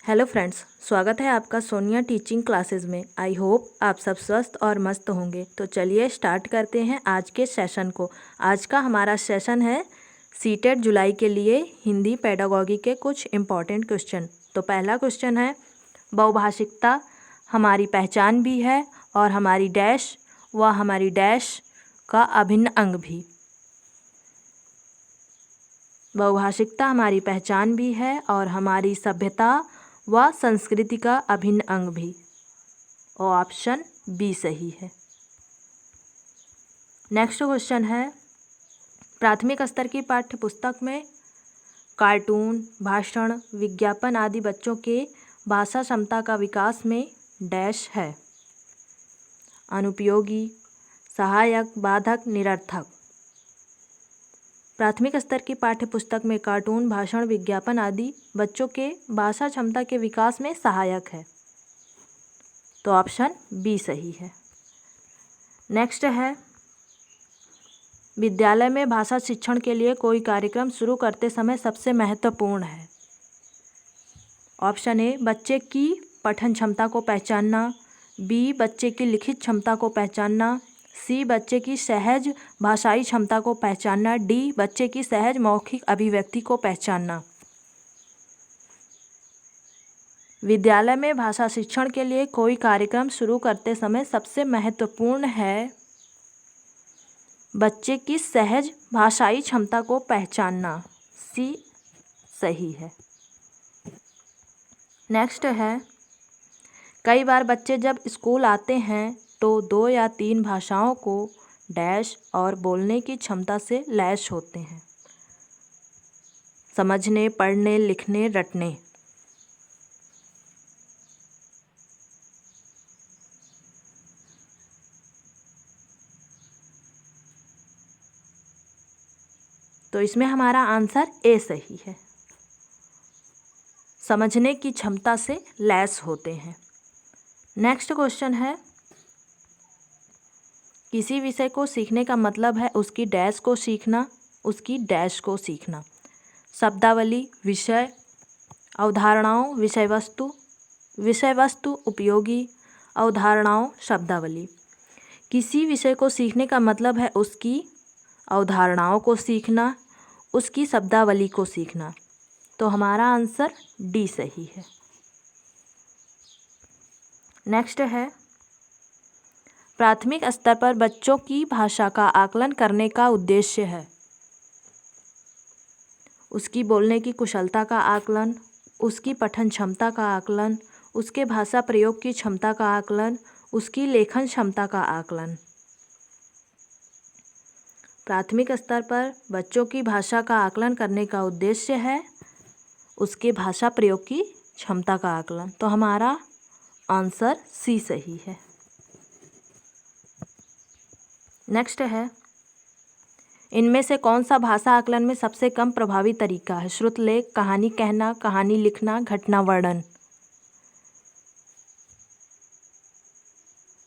Hello friends, स्वागत है आपका सोनिया टीचिंग क्लासेस में। आई होप आप सब स्वस्थ और मस्त होंगे। तो चलिए स्टार्ट करते हैं आज के सेशन को। आज का हमारा सेशन है सीटेट जुलाई के लिए हिंदी पेडागॉजी के कुछ इम्पॉर्टेंट क्वेश्चन। तो पहला क्वेश्चन है, बहुभाषिकता हमारी पहचान भी है और हमारी डैश व हमारी डैश का अभिन्न अंग भी। बहुभाषिकता हमारी पहचान भी है और हमारी सभ्यता व संस्कृति का अभिन्न अंग भी। और ऑप्शन बी सही है। नेक्स्ट क्वेश्चन है, प्राथमिक स्तर की पाठ्य पुस्तक में कार्टून, भाषण, विज्ञापन आदि बच्चों के भाषा क्षमता का विकास में डैश है। अनुपयोगी, सहायक, बाधक, निरर्थक। प्राथमिक स्तर की पाठ्य पुस्तक में कार्टून, भाषण, विज्ञापन आदि बच्चों के भाषा क्षमता के विकास में सहायक है। तो ऑप्शन बी सही है। नेक्स्ट है, विद्यालय में भाषा शिक्षण के लिए कोई कार्यक्रम शुरू करते समय सबसे महत्वपूर्ण है। ऑप्शन ए, बच्चे की पठन क्षमता को पहचानना, बी, बच्चे की लिखित क्षमता को पहचानना, सी, बच्चे की सहज भाषाई क्षमता को पहचानना, डी, बच्चे की सहज मौखिक अभिव्यक्ति को पहचानना। विद्यालय में भाषा शिक्षण के लिए कोई कार्यक्रम शुरू करते समय सबसे महत्वपूर्ण है बच्चे की सहज भाषाई क्षमता को पहचानना। सी सही है। नेक्स्ट है, कई बार बच्चे जब स्कूल आते हैं तो 2 या 3 भाषाओं को डैश और बोलने की क्षमता से लैस होते हैं। समझने, पढ़ने, लिखने, रटने। तो इसमें हमारा आंसर ए सही है। समझने की क्षमता से लैस होते हैं। नेक्स्ट क्वेश्चन है, किसी विषय को सीखने का मतलब है उसकी डैश को सीखना, उसकी डैश को सीखना। शब्दावली, विषय, अवधारणाओं, विषय वस्तु उपयोगी, अवधारणाओं, शब्दावली। किसी विषय को सीखने का मतलब है उसकी अवधारणाओं को सीखना, उसकी शब्दावली को सीखना। तो हमारा आंसर डी सही है। नेक्स्ट है, प्राथमिक स्तर पर बच्चों की भाषा का आकलन करने का उद्देश्य है उसकी बोलने की कुशलता का आकलन, उसकी पठन क्षमता का आकलन, उसके भाषा प्रयोग की क्षमता का आकलन, उसकी लेखन क्षमता का आकलन। प्राथमिक स्तर पर बच्चों की भाषा का आकलन करने का उद्देश्य है उसके भाषा प्रयोग की क्षमता का आकलन। तो हमारा आंसर सी सही है। नेक्स्ट है, इनमें से कौन सा भाषा आकलन में सबसे कम प्रभावी तरीका है? श्रुतलेख, कहानी कहना, कहानी लिखना, घटना वर्णन।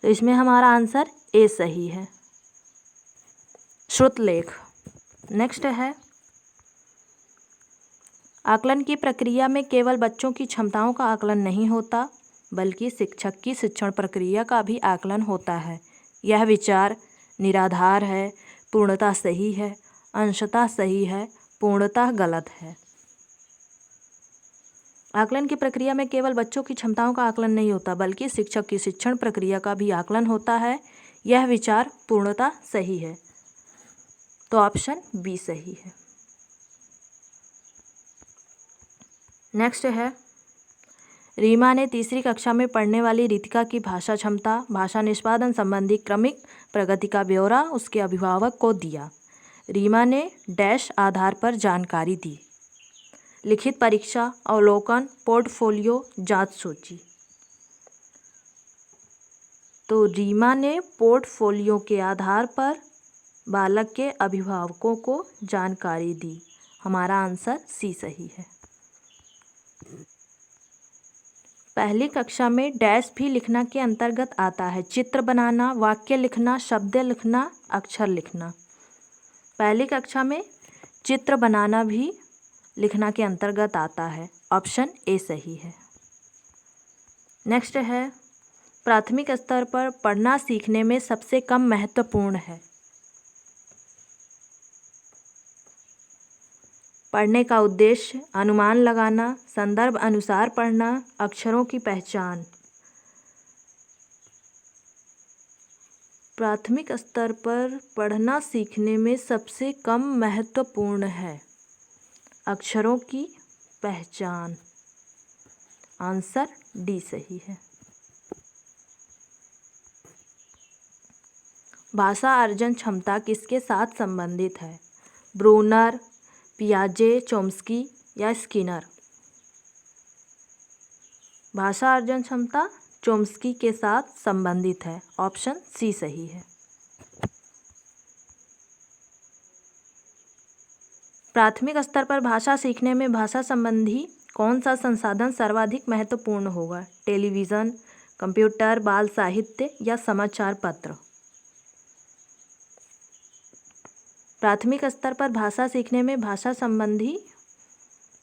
तो इसमें हमारा आंसर ए सही है, श्रुतलेख। नेक्स्ट है, आकलन की प्रक्रिया में केवल बच्चों की क्षमताओं का आकलन नहीं होता बल्कि शिक्षक की शिक्षण प्रक्रिया का भी आकलन होता है। यह विचार निराधार है, पूर्णतः सही है, अंशतः सही है, पूर्णतः गलत है। आकलन की प्रक्रिया में केवल बच्चों की क्षमताओं का आकलन नहीं होता बल्कि शिक्षक की शिक्षण प्रक्रिया का भी आकलन होता है। यह विचार पूर्णतः सही है। तो ऑप्शन बी सही है। नेक्स्ट है, रीमा ने तीसरी कक्षा में पढ़ने वाली रितिका की भाषा क्षमता, भाषा निष्पादन संबंधी क्रमिक प्रगति का ब्यौरा उसके अभिभावक को दिया। रीमा ने डैश आधार पर जानकारी दी। लिखित परीक्षा, अवलोकन, पोर्टफोलियो, जांच सूची। तो रीमा ने पोर्टफोलियो के आधार पर बालक के अभिभावकों को जानकारी दी। हमारा आंसर सी सही है। पहली कक्षा में डैश भी लिखना के अंतर्गत आता है। चित्र बनाना, वाक्य लिखना, शब्द लिखना, अक्षर लिखना। पहली कक्षा में चित्र बनाना भी लिखना के अंतर्गत आता है। ऑप्शन ए सही है। नेक्स्ट है, प्राथमिक स्तर पर पढ़ना सीखने में सबसे कम महत्वपूर्ण है। पढ़ने का उद्देश्य, अनुमान लगाना, संदर्भ अनुसार पढ़ना, अक्षरों की पहचान। प्राथमिक स्तर पर पढ़ना सीखने में सबसे कम महत्वपूर्ण है, अक्षरों की पहचान। आंसर डी सही है। भाषा अर्जन क्षमता किसके साथ संबंधित है? ब्रूनर, पियाजे, चोम्स्की या स्किनर? भाषा अर्जन क्षमता चोम्स्की के साथ संबंधित है। ऑप्शन सी सही है। प्राथमिक स्तर पर भाषा सीखने में भाषा संबंधी कौन सा संसाधन सर्वाधिक महत्वपूर्ण होगा? टेलीविज़न, कंप्यूटर, बाल साहित्य या समाचार पत्र? प्राथमिक स्तर पर भाषा सीखने में भाषा संबंधी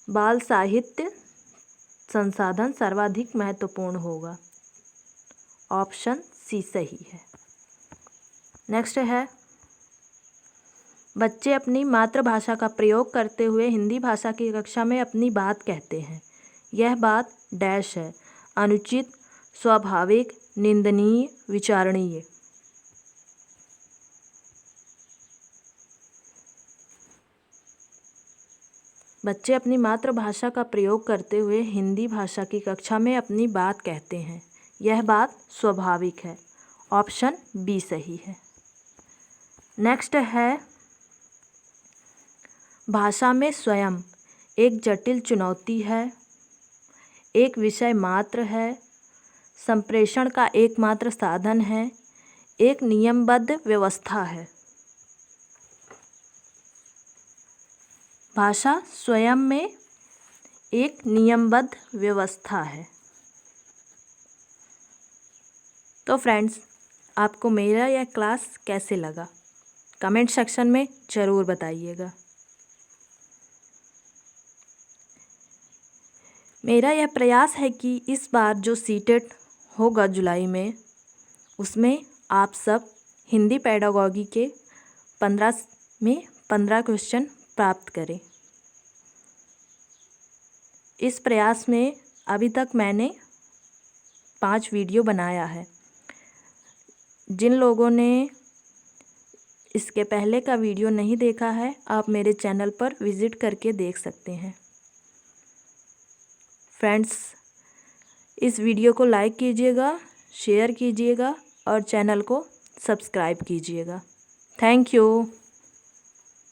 बाल साहित्य संसाधन सर्वाधिक महत्वपूर्ण होगा। ऑप्शन सी सही है। नेक्स्ट है, बच्चे अपनी मातृभाषा का प्रयोग करते हुए हिंदी भाषा की कक्षा में अपनी बात कहते हैं। यह बात डैश है, अनुचित, स्वाभाविक, निंदनीय, विचारणीय? बच्चे अपनी मातृभाषा का प्रयोग करते हुए हिंदी भाषा की कक्षा में अपनी बात कहते हैं। यह बात स्वाभाविक है। ऑप्शन बी सही है। नेक्स्ट है, भाषा में स्वयं एक जटिल चुनौती है, एक विषय मात्र है, संप्रेषण का एकमात्र साधन है, एक नियमबद्ध व्यवस्था है? भाषा स्वयं में एक नियमबद्ध व्यवस्था है। तो फ्रेंड्स, आपको मेरा यह क्लास कैसे लगा? कमेंट सेक्शन में ज़रूर बताइएगा। मेरा यह प्रयास है कि इस बार जो सीटेट होगा जुलाई में, उसमें आप सब हिंदी पेडागॉजी के 15 क्वेश्चन प्राप्त करें। इस प्रयास में अभी तक मैंने 5 वीडियो बनाया है। जिन लोगों ने इसके पहले का वीडियो नहीं देखा है, आप मेरे चैनल पर विज़िट करके देख सकते हैं। फ्रेंड्स, इस वीडियो को लाइक कीजिएगा, शेयर कीजिएगा और चैनल को सब्सक्राइब कीजिएगा। Thank you.